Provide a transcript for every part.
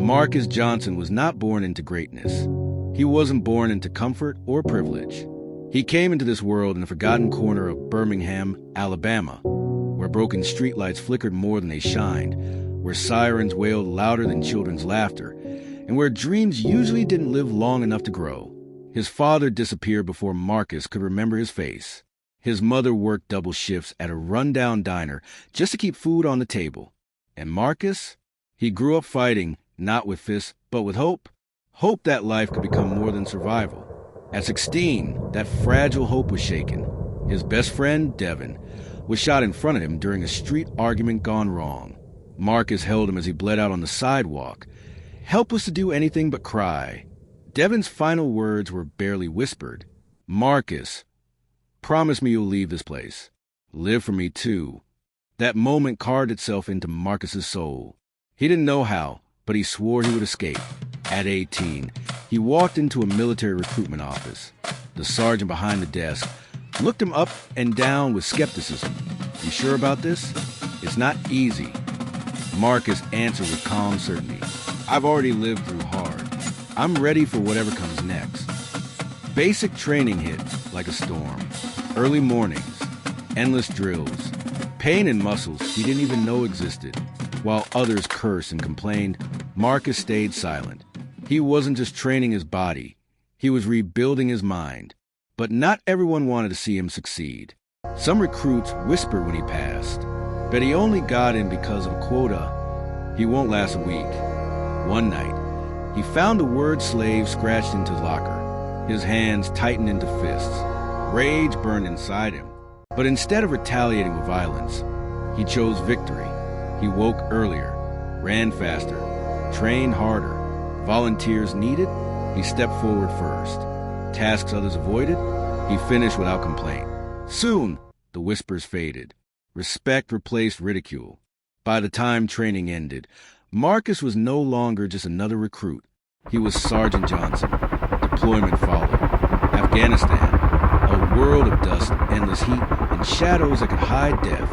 Marcus Johnson was not born into greatness. He wasn't born into comfort or privilege. He came into this world in a forgotten corner of Birmingham, Alabama, where broken streetlights flickered more than they shined, where sirens wailed louder than children's laughter, and where dreams usually didn't live long enough to grow. His father disappeared before Marcus could remember his face. His mother worked double shifts at a rundown diner just to keep food on the table. And Marcus? He grew up fighting, not with fists, but with hope. Hope that life could become more than survival. At 16, that fragile hope was shaken. His best friend, Devin, was shot in front of him during a street argument gone wrong. Marcus held him as he bled out on the sidewalk, helpless to do anything but cry. Devin's final words were barely whispered. "Marcus, promise me you'll leave this place. Live for me too." That moment carved itself into Marcus's soul. He didn't know how, but he swore he would escape. At 18, he walked into a military recruitment office. The sergeant behind the desk looked him up and down with skepticism. "You sure about this? It's not easy." Marcus answered with calm certainty. "I've already lived through hard. I'm ready for whatever comes next." Basic training hit like a storm. Early mornings, endless drills, pain in muscles he didn't even know existed. While others cursed and complained, Marcus stayed silent. He wasn't just training his body, he was rebuilding his mind. But not everyone wanted to see him succeed. Some recruits whispered when he passed, but he only got in because of a quota. He won't last a week. One night, he found the word slave scratched into his locker. His hands tightened into fists. Rage burned inside him. But instead of retaliating with violence, he chose victory. He woke earlier, ran faster, trained harder. Volunteers needed, he stepped forward first. Tasks others avoided, he finished without complaint. Soon, the whispers faded. Respect replaced ridicule. By the time training ended, Marcus was no longer just another recruit. He was Sergeant Johnson. Deployment followed. Afghanistan, a world of dust, endless heat, and shadows that could hide death.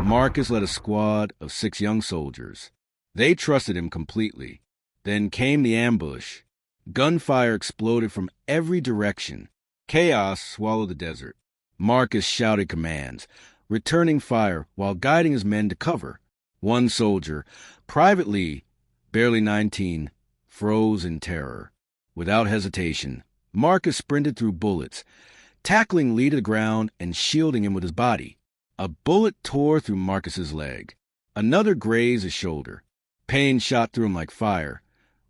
Marcus led a squad of 6 young soldiers. They trusted him completely. Then came the ambush. Gunfire exploded from every direction. Chaos swallowed the desert. Marcus shouted commands, returning fire while guiding his men to cover. One soldier, Private Lee, barely 19, froze in terror. Without hesitation, Marcus sprinted through bullets, tackling Lee to the ground and shielding him with his body. A bullet tore through Marcus's leg. Another grazed his shoulder. Pain shot through him like fire,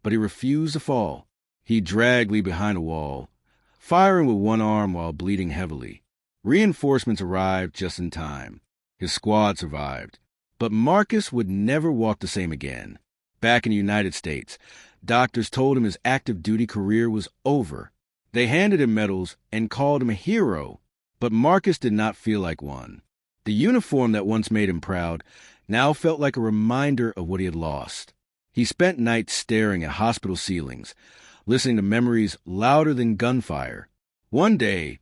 but he refused to fall. He dragged Lee behind a wall, firing with one arm while bleeding heavily. Reinforcements arrived just in time. His squad survived. But Marcus would never walk the same again. Back in the United States, doctors told him his active duty career was over. They handed him medals and called him a hero, but Marcus did not feel like one. The uniform that once made him proud now felt like a reminder of what he had lost. He spent nights staring at hospital ceilings, listening to memories louder than gunfire. One day,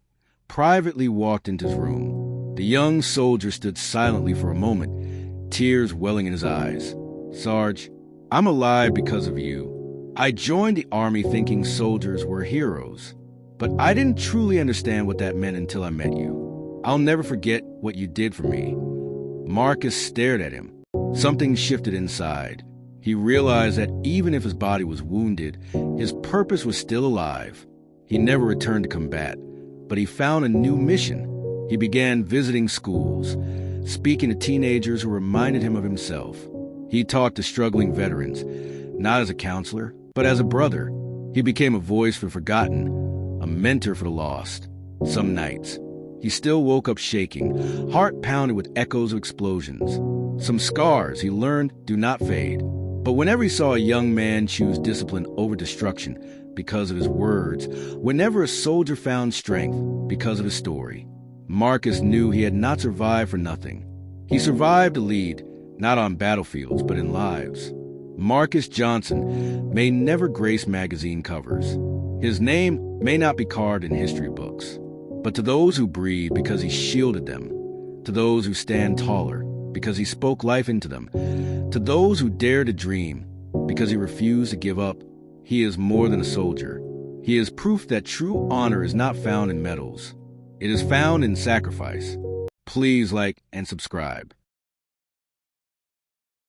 Private Lee walked into his room. The young soldier stood silently for a moment, tears welling in his eyes. "Sarge, I'm alive because of you. I joined the Army thinking soldiers were heroes, but I didn't truly understand what that meant until I met you. I'll never forget what you did for me." Marcus stared at him. Something shifted inside. He realized that even if his body was wounded, his purpose was still alive. He never returned to combat, but he found a new mission. He began visiting schools, speaking to teenagers who reminded him of himself. He talked to struggling veterans, not as a counselor, but as a brother. He became a voice for the forgotten, a mentor for the lost. Some nights, he still woke up shaking, heart pounded with echoes of explosions. Some scars he learned do not fade. But whenever he saw a young man choose discipline over destruction because of his words, whenever a soldier found strength because of his story, Marcus knew he had not survived for nothing. He survived to lead, not on battlefields, but in lives. Marcus Johnson may never grace magazine covers. His name may not be carved in history books. But to those who breathe because he shielded them, to those who stand taller because he spoke life into them, to those who dare to dream Because he refused to give up, he is more than a soldier. He is proof that true honor is not found in medals. It is found in sacrifice. Please like and subscribe.